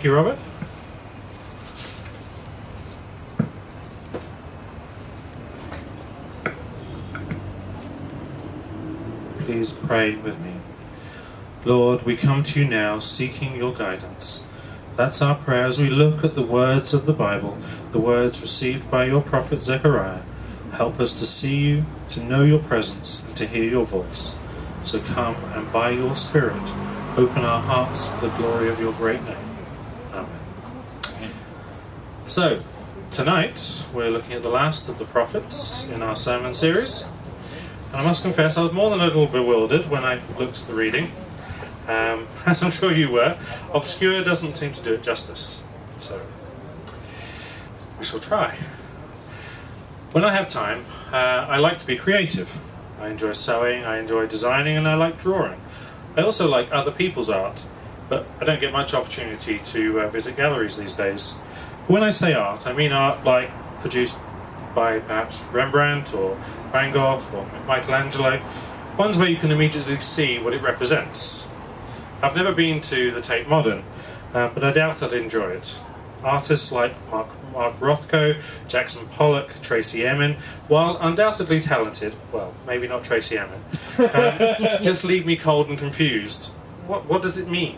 Thank you, Robert. Please pray with me. Lord, we come to you now seeking your guidance. That's our prayer as we look at the words of the Bible, the words received by your prophet Zechariah. Help us to see you, to know your presence, and to hear your voice. So come and by your Spirit, open our hearts for the glory of your great name. Amen. So, tonight we're looking at the last of the prophets in our sermon series. And I must confess, I was more than a little bewildered when I looked at the reading. As I'm sure you were. Obscure doesn't seem to do it justice. So, we shall try. When I have time, I like to be creative. I enjoy sewing, I enjoy designing, and I like drawing. I also like other people's art, but I don't get much opportunity to visit galleries these days. When I say art, I mean art like produced by perhaps Rembrandt or Van Gogh or Michelangelo, ones where you can immediately see what it represents. I've never been to the Tate Modern, but I doubt I'd enjoy it. Artists like Mark Rothko, Jackson Pollock, Tracy Emin, while undoubtedly talented, well, maybe not Tracy Emin, just leave me cold and confused. What does it mean?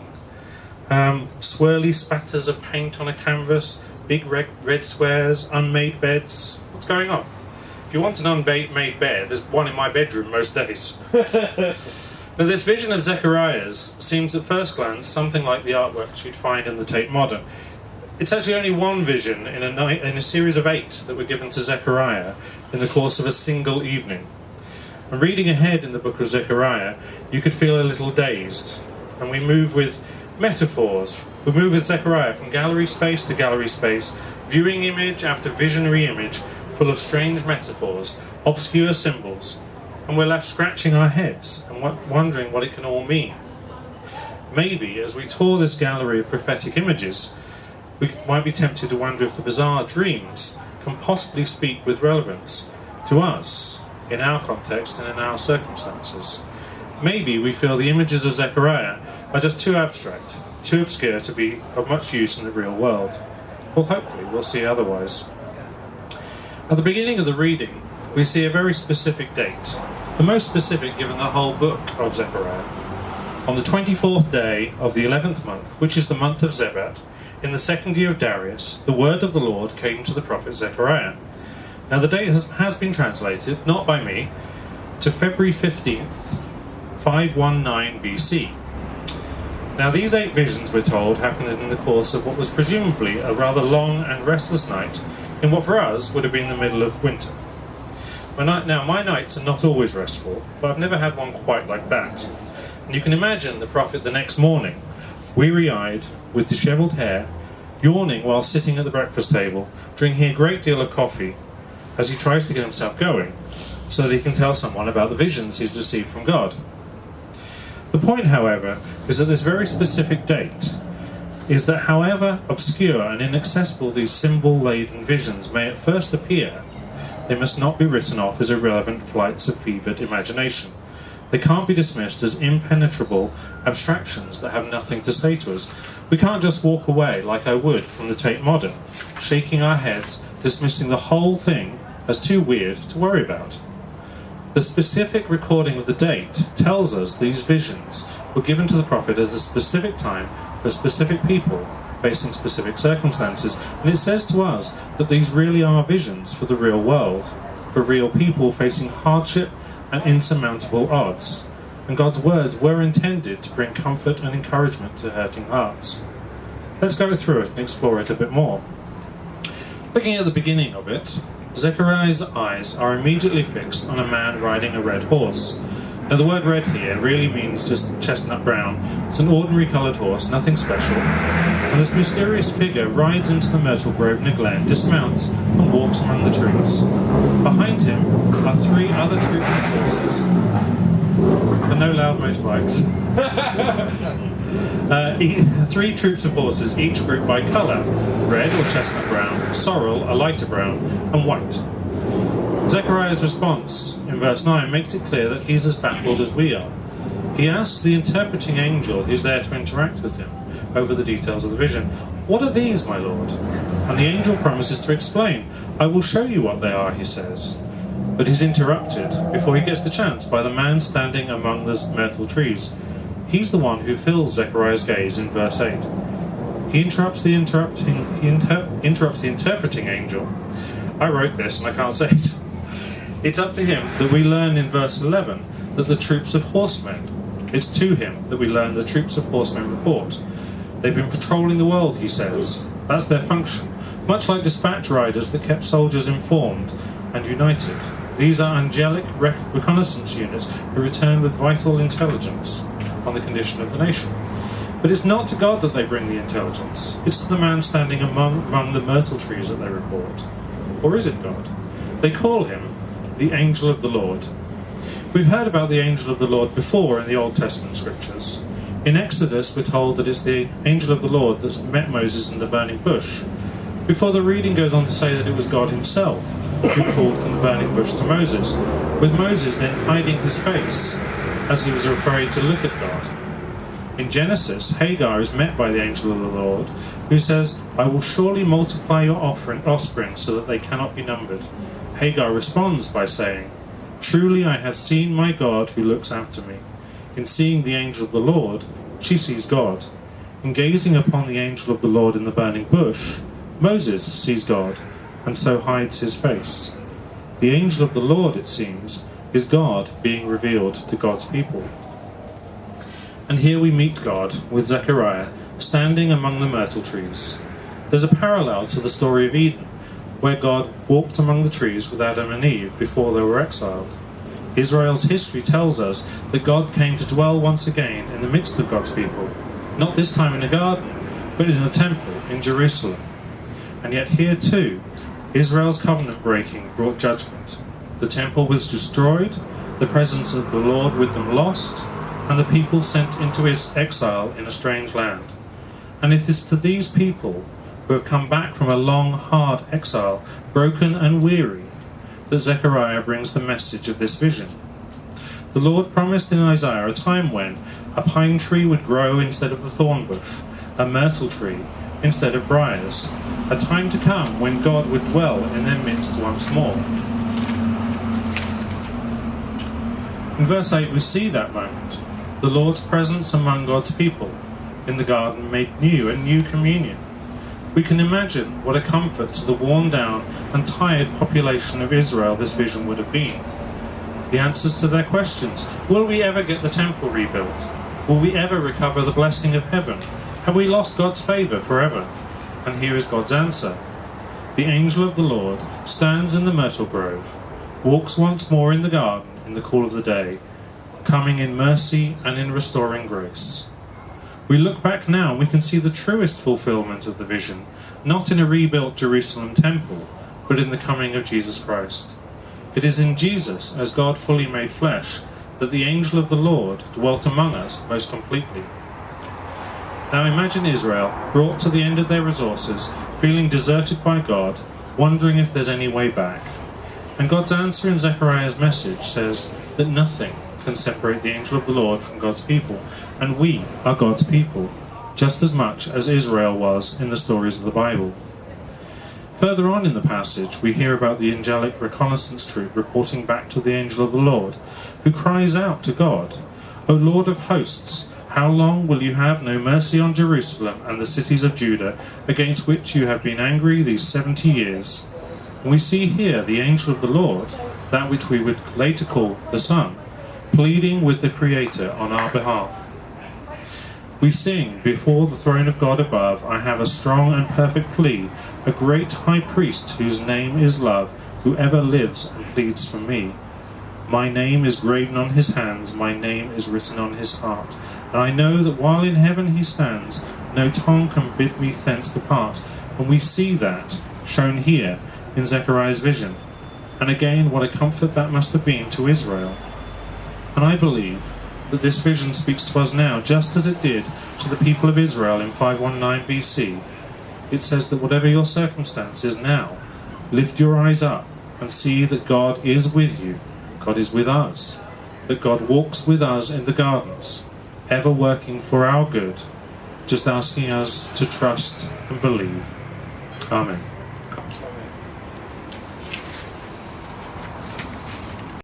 Swirly spatters of paint on a canvas, big red squares, unmade beds. What's going on? If you want an unmade bed, there's one in my bedroom most days. Now, this vision of Zechariah's seems at first glance something like the artwork you'd find in the Tate Modern. It's actually only one vision in a series of 8 that were given to Zechariah in the course of a single evening. And reading ahead in the book of Zechariah, you could feel a little dazed. And we move with metaphors. We move with Zechariah from gallery space to gallery space, viewing image after visionary image, full of strange metaphors, obscure symbols, and we're left scratching our heads and wondering what it can all mean. Maybe, as we tour this gallery of prophetic images, we might be tempted to wonder if the bizarre dreams can possibly speak with relevance to us, in our context and in our circumstances. Maybe we feel the images of Zechariah are just too abstract, too obscure to be of much use in the real world. Well, hopefully we'll see otherwise. At the beginning of the reading, we see a very specific date, the most specific given the whole book of Zechariah. On the 24th day of the 11th month, which is the month of Zebat, in the 2nd year of Darius, the word of the Lord came to the prophet Zechariah. Now the date has been translated, not by me, to February 15th, 519 BC. Now these 8 visions, we're told, happened in the course of what was presumably a rather long and restless night in what for us would have been the middle of winter. Now my nights are not always restful, but I've never had one quite like that. And you can imagine the prophet the next morning, weary-eyed, with dishevelled hair, yawning while sitting at the breakfast table, drinking a great deal of coffee, as he tries to get himself going, so that he can tell someone about the visions he's received from God. The point, however, is that this very specific date is that however obscure and inaccessible these symbol-laden visions may at first appear, they must not be written off as irrelevant flights of fevered imagination. They can't be dismissed as impenetrable abstractions that have nothing to say to us. We can't just walk away like I would from the Tate Modern, shaking our heads, dismissing the whole thing as too weird to worry about. The specific recording of the date tells us these visions were given to the prophet at a specific time for specific people facing specific circumstances, and it says to us that these really are visions for the real world, for real people facing hardship and insurmountable odds. And God's words were intended to bring comfort and encouragement to hurting hearts. Let's go through it and explore it a bit more. Looking at the beginning of it, Zechariah's eyes are immediately fixed on a man riding a red horse. Now the word red here really means just chestnut brown. It's an ordinary coloured horse, nothing special. And this mysterious figure rides into the myrtle grove near Glen, dismounts and walks among the trees. Behind him are 3 other troops of horses. But no loud motorbikes. 3 troops of horses, each grouped by colour: red or chestnut brown, sorrel, a lighter brown, and white. Zechariah's response in verse 9 makes it clear that he's as baffled as we are. He asks the interpreting angel who's there to interact with him over the details of the vision, "What are these, my lord?" And the angel promises to explain. "I will show you what they are," he says. But he's interrupted before he gets the chance by the man standing among the myrtle trees. He's the one who fills Zechariah's gaze in verse 8. He interrupts the interpreting angel. I wrote this and I can't say it. It's up to him that we learn in verse 11 that the troops of horsemen. It's to him that we learn the troops of horsemen report. They've been patrolling the world, he says. That's their function, much like dispatch riders that kept soldiers informed and united. These are angelic reconnaissance units who return with vital intelligence on the condition of the nation. But it's not to God that they bring the intelligence. It's to the man standing among the myrtle trees that they report. Or is it God? They call him the angel of the Lord. We've heard about the angel of the Lord before in the Old Testament scriptures. In Exodus, we're told that it's the angel of the Lord that met Moses in the burning bush, before the reading goes on to say that it was God himself who called from the burning bush to Moses, with Moses then hiding his face as he was afraid to look at God. In Genesis, Hagar is met by the angel of the Lord, who says, "I will surely multiply your offspring so that they cannot be numbered." Hagar responds by saying, "Truly I have seen my God who looks after me." In seeing the angel of the Lord, she sees God. In gazing upon the angel of the Lord in the burning bush, Moses sees God, and so hides his face. The angel of the Lord, it seems, is God being revealed to God's people. And here we meet God with Zechariah standing among the myrtle trees. There's a parallel to the story of Eden, where God walked among the trees with Adam and Eve before they were exiled. Israel's history tells us that God came to dwell once again in the midst of God's people, not this time in a garden, but in a temple in Jerusalem. And yet here too, Israel's covenant breaking brought judgment. The temple was destroyed, the presence of the Lord with them lost, and the people sent into his exile in a strange land. And it is to these people who have come back from a long, hard exile, broken and weary, that Zechariah brings the message of this vision. The Lord promised in Isaiah a time when a pine tree would grow instead of the thorn bush, a myrtle tree instead of briars, a time to come when God would dwell in their midst once more. In verse 8 we see that moment, the Lord's presence among God's people in the garden made new and new communion. We can imagine what a comfort to the worn down and tired population of Israel this vision would have been. The answers to their questions: will we ever get the temple rebuilt? Will we ever recover the blessing of heaven? Have we lost God's favour forever? And here is God's answer. The angel of the Lord stands in the myrtle grove, walks once more in the garden in the cool of the day, coming in mercy and in restoring grace. We look back now and we can see the truest fulfillment of the vision, not in a rebuilt Jerusalem temple, but in the coming of Jesus Christ. It is in Jesus, as God fully made flesh, that the angel of the Lord dwelt among us most completely. Now imagine Israel brought to the end of their resources, feeling deserted by God, wondering if there's any way back. And God's answer in Zechariah's message says that nothing can separate the angel of the Lord from God's people, and we are God's people, just as much as Israel was in the stories of the Bible. Further on in the passage, we hear about the angelic reconnaissance troop reporting back to the angel of the Lord, who cries out to God, "O Lord of hosts, how long will you have no mercy on Jerusalem and the cities of Judah, against which you have been angry these 70 years? And we see here the angel of the Lord, that which we would later call the Son, pleading with the Creator on our behalf. We sing, before the throne of God above, I have a strong and perfect plea, a great high priest whose name is love, who ever lives and pleads for me. My name is graven on his hands, my name is written on his heart. And I know that while in heaven he stands, no tongue can bid me thence depart. And we see that shown here in Zechariah's vision. And again, what a comfort that must have been to Israel. And I believe that this vision speaks to us now, just as it did to the people of Israel in 519 BC. It says that whatever your circumstance is now, lift your eyes up and see that God is with you. God is with us. That God walks with us in the gardens, ever working for our good, just asking us to trust and believe. Amen.